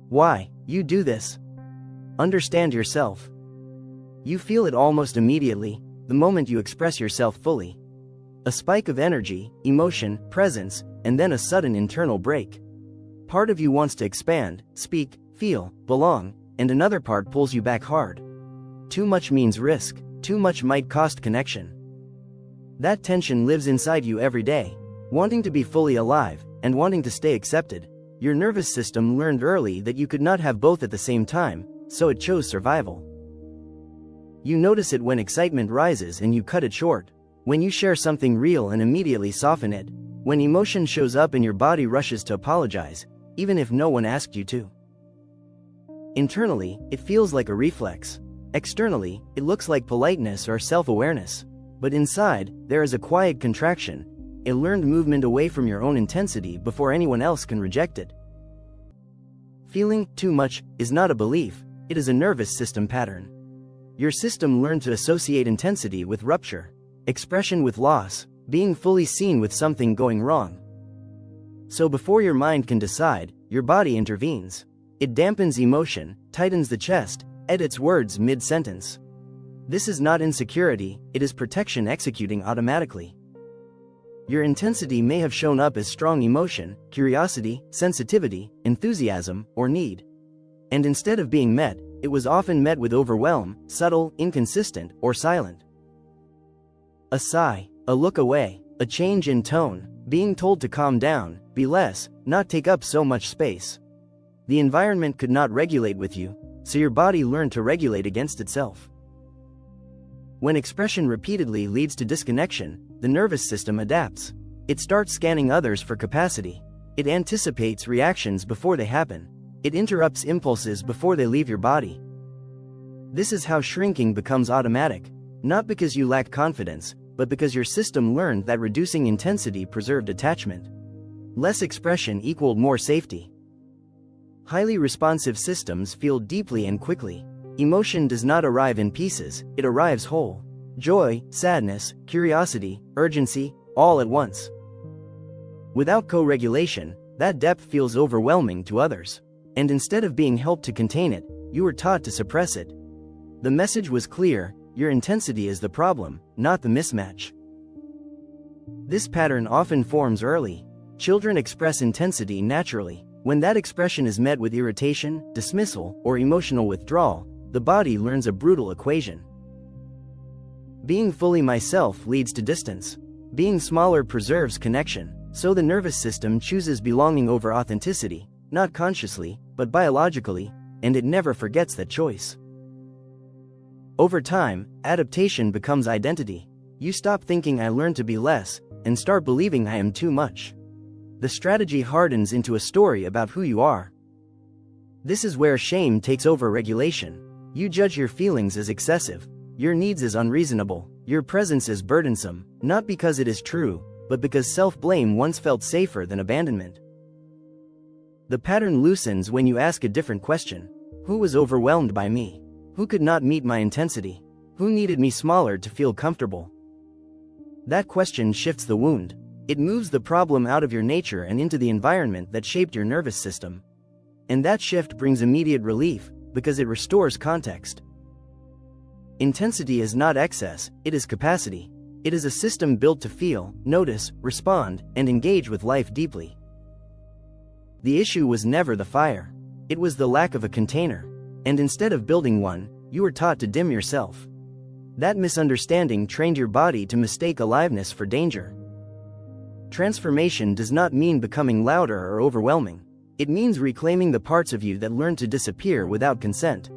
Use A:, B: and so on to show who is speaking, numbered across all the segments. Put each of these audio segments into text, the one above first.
A: Why you do this? Understand yourself. You feel it almost immediately, the moment you express yourself fully. A spike of energy, emotion, presence, and then a sudden internal break. Part of you wants to expand, speak, feel, belong, and another part pulls you back hard. Too much means risk, too much might cost connection. That tension lives inside you every day, wanting to be fully alive, and wanting to stay accepted. Your nervous system learned early that you could not have both at the same time, so it chose survival. You notice it when excitement rises and you cut it short, when you share something real and immediately soften it, when emotion shows up and your body rushes to apologize, even if no one asked you to. Internally, it feels like a reflex. Externally, it looks like politeness or self-awareness. But inside, there is a quiet contraction, a learned movement away from your own intensity before anyone else can reject it. Feeling too much is not a belief, it is a nervous system pattern. Your system learned to associate intensity with rupture, expression with loss, being fully seen with something going wrong. So before your mind can decide, your body intervenes. It dampens emotion, tightens the chest, edits words mid-sentence. This is not insecurity, it is protection executing automatically. Your intensity may have shown up as strong emotion, curiosity, sensitivity, enthusiasm, or need. And instead of being met, it was often met with overwhelm, subtle, inconsistent, or silent. A sigh, a look away, a change in tone, being told to calm down, be less, not take up so much space. The environment could not regulate with you, so your body learned to regulate against itself. When expression repeatedly leads to disconnection, the nervous system adapts. It starts scanning others for capacity. It anticipates reactions before they happen. It interrupts impulses before they leave your body. This is how shrinking becomes automatic, not because you lack confidence, but because your system learned that reducing intensity preserved attachment. Less expression equaled more safety. Highly responsive systems feel deeply and quickly. Emotion does not arrive in pieces, it arrives whole. Joy, sadness, curiosity, urgency, all at once. Without co-regulation, that depth feels overwhelming to others. And instead of being helped to contain it, you were taught to suppress it. The message was clear, your intensity is the problem, not the mismatch. This pattern often forms early. Children express intensity naturally. When that expression is met with irritation, dismissal, or emotional withdrawal, the body learns a brutal equation. Being fully myself leads to distance. Being smaller preserves connection, so the nervous system chooses belonging over authenticity, not consciously, but biologically, and it never forgets that choice. Over time, adaptation becomes identity. You stop thinking I learned to be less, and start believing I am too much. The strategy hardens into a story about who you are. This is where shame takes over regulation. You judge your feelings as excessive, your needs as unreasonable, your presence as burdensome, not because it is true, but because self-blame once felt safer than abandonment. The pattern loosens when you ask a different question. Who was overwhelmed by me? Who could not meet my intensity? Who needed me smaller to feel comfortable? That question shifts the wound. It moves the problem out of your nature and into the environment that shaped your nervous system. And that shift brings immediate relief, because it restores context. Intensity is not excess, it is capacity. It is a system built to feel, notice, respond, and engage with life deeply. The issue was never the fire. It was the lack of a container. And instead of building one, you were taught to dim yourself. That misunderstanding trained your body to mistake aliveness for danger. Transformation does not mean becoming louder or overwhelming. It means reclaiming the parts of you that learned to disappear without consent.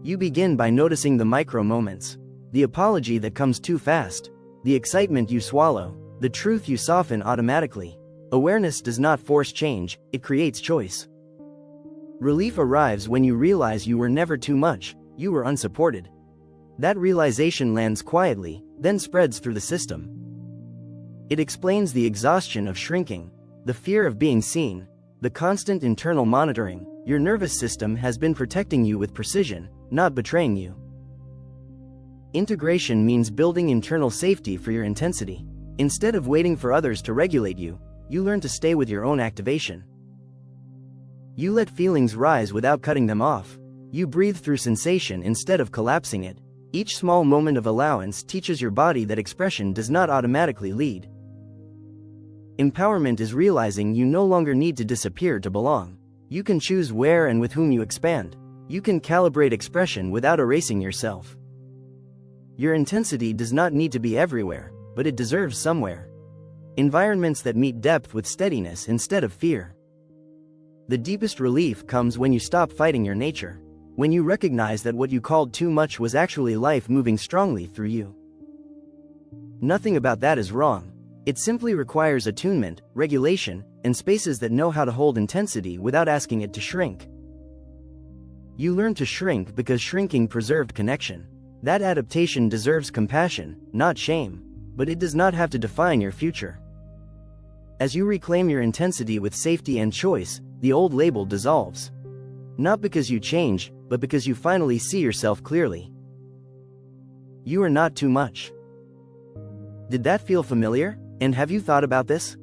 A: You begin by noticing the micro moments. The apology that comes too fast. The excitement you swallow. The truth you soften automatically. Awareness does not force change, it creates choice. Relief arrives when you realize you were never too much, you were unsupported. That realization lands quietly, then spreads through the system. It explains the exhaustion of shrinking, the fear of being seen, the constant internal monitoring. Your nervous system has been protecting you with precision, not betraying you. Integration means building internal safety for your intensity. Instead of waiting for others to regulate you, you learn to stay with your own activation. You let feelings rise without cutting them off. You breathe through sensation instead of collapsing it. Each small moment of allowance teaches your body that expression does not automatically lead. Empowerment is realizing you no longer need to disappear to belong. You can choose where and with whom you expand. You can calibrate expression without erasing yourself. Your intensity does not need to be everywhere, but it deserves somewhere. Environments that meet depth with steadiness instead of fear. The deepest relief comes when you stop fighting your nature. When you recognize that what you called too much was actually life moving strongly through you. Nothing about that is wrong. It simply requires attunement, regulation, and spaces that know how to hold intensity without asking it to shrink. You learn to shrink because shrinking preserved connection. That adaptation deserves compassion, not shame, but it does not have to define your future. As you reclaim your intensity with safety and choice, the old label dissolves. Not because you change, but because you finally see yourself clearly. You are not too much. Did that feel familiar? And have you thought about this?